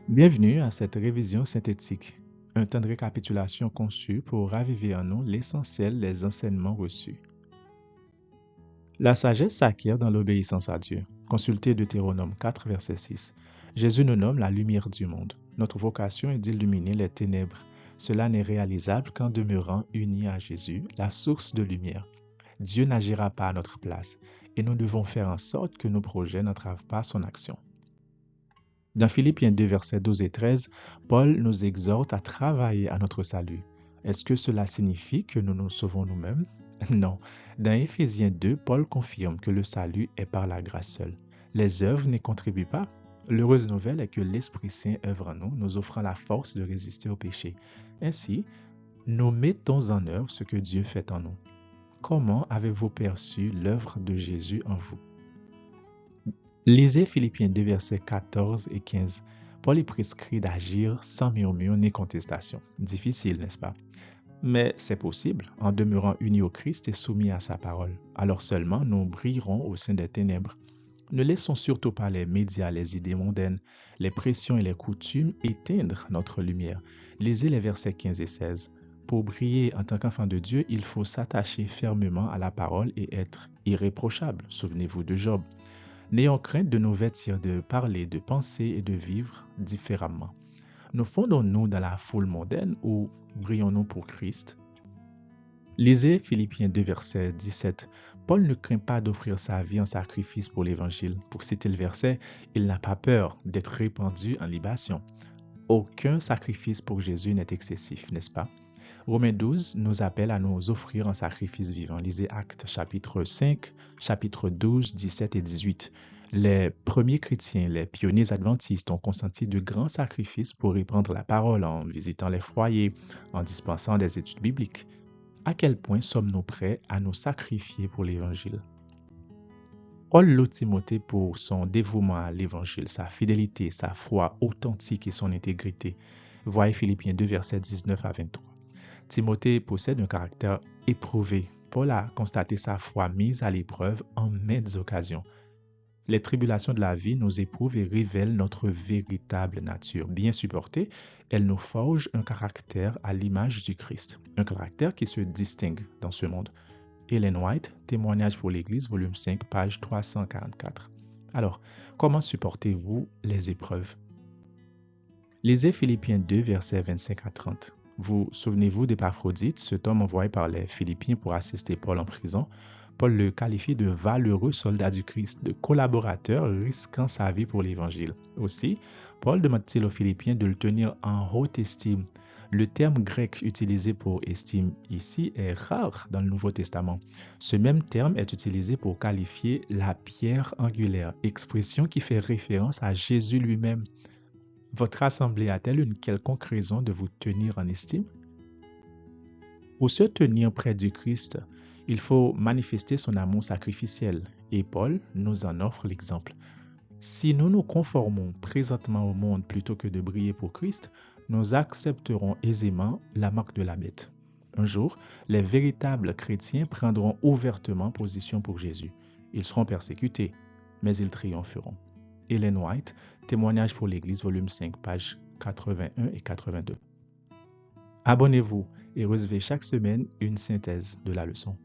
Bienvenue à cette révision synthétique, un temps de récapitulation conçu pour raviver en nous l'essentiel des enseignements reçus. La sagesse s'acquiert dans l'obéissance à Dieu. Consultez Deutéronome 4, verset 6. Jésus nous nomme la lumière du monde. Notre vocation est d'illuminer les ténèbres. Cela n'est réalisable qu'en demeurant unis à Jésus, la source de lumière. Dieu n'agira pas à notre place et nous devons faire en sorte que nos projets n'entravent pas son action. Dans Philippiens 2, versets 12 et 13, Paul nous exhorte à travailler à notre salut. Est-ce que cela signifie que nous nous sauvons nous-mêmes? Non. Dans Éphésiens 2, Paul confirme que le salut est par la grâce seule. Les œuvres n'y contribuent pas. L'heureuse nouvelle est que l'Esprit Saint œuvre en nous, nous offrant la force de résister au péché. Ainsi, nous mettons en œuvre ce que Dieu fait en nous. Comment avez-vous perçu l'œuvre de Jésus en vous? Lisez Philippiens 2, versets 14 et 15. Paul y prescrit d'agir sans murmure ni contestation. Difficile, n'est-ce pas? Mais c'est possible en demeurant unis au Christ et soumis à sa parole. Alors seulement nous brillerons au sein des ténèbres. Ne laissons surtout pas les médias, les idées mondaines, les pressions et les coutumes éteindre notre lumière. Lisez les versets 15 et 16. Pour briller en tant qu'enfant de Dieu, il faut s'attacher fermement à la parole et être irréprochable. Souvenez-vous de Job. N'ayons crainte de nous vêtir, de parler, de penser et de vivre différemment. Nous fondons-nous dans la foule mondaine ou brillons-nous pour Christ? Lisez Philippiens 2, verset 17. Paul ne craint pas d'offrir sa vie en sacrifice pour l'Évangile. Pour citer le verset, il n'a pas peur d'être répandu en libation. Aucun sacrifice pour Jésus n'est excessif, n'est-ce pas? Romains 12 nous appelle à nous offrir un sacrifice vivant. Lisez Actes chapitre 5, chapitre 12, 17 et 18. Les premiers chrétiens, les pionniers adventistes ont consenti de grands sacrifices pour répandre la parole en visitant les foyers, en dispensant des études bibliques. À quel point sommes-nous prêts à nous sacrifier pour l'Évangile? Paul loue Timothée pour son dévouement à l'Évangile, sa fidélité, sa foi authentique et son intégrité. Voyez Philippiens 2, versets 19 à 23. Timothée possède un caractère éprouvé. Paul a constaté sa foi mise à l'épreuve en maintes occasions. Les tribulations de la vie nous éprouvent et révèlent notre véritable nature. Bien supportée, elles nous forgent un caractère à l'image du Christ, un caractère qui se distingue dans ce monde. Ellen White, Témoignage pour l'Église, volume 5, page 344. Alors, comment supportez-vous les épreuves? Lisez Philippiens 2, versets 25 à 30. Vous souvenez-vous d'Épaphrodite, cet homme envoyé par les Philippiens pour assister Paul en prison? Paul le qualifie de valeureux soldat du Christ, de collaborateur risquant sa vie pour l'Évangile. Aussi, Paul demande-t-il aux Philippiens de le tenir en haute estime. Le terme grec utilisé pour estime ici est rare dans le Nouveau Testament. Ce même terme est utilisé pour qualifier la pierre angulaire, expression qui fait référence à Jésus lui-même. Votre assemblée a-t-elle une quelconque raison de vous tenir en estime? Pour se tenir près du Christ, il faut manifester son amour sacrificiel, et Paul nous en offre l'exemple. Si nous nous conformons présentement au monde plutôt que de briller pour Christ, nous accepterons aisément la marque de la bête. Un jour, les véritables chrétiens prendront ouvertement position pour Jésus. Ils seront persécutés, mais ils triompheront. Ellen White, Témoignage pour l'Église, volume 5, pages 81 et 82. Abonnez-vous et recevez chaque semaine une synthèse de la leçon.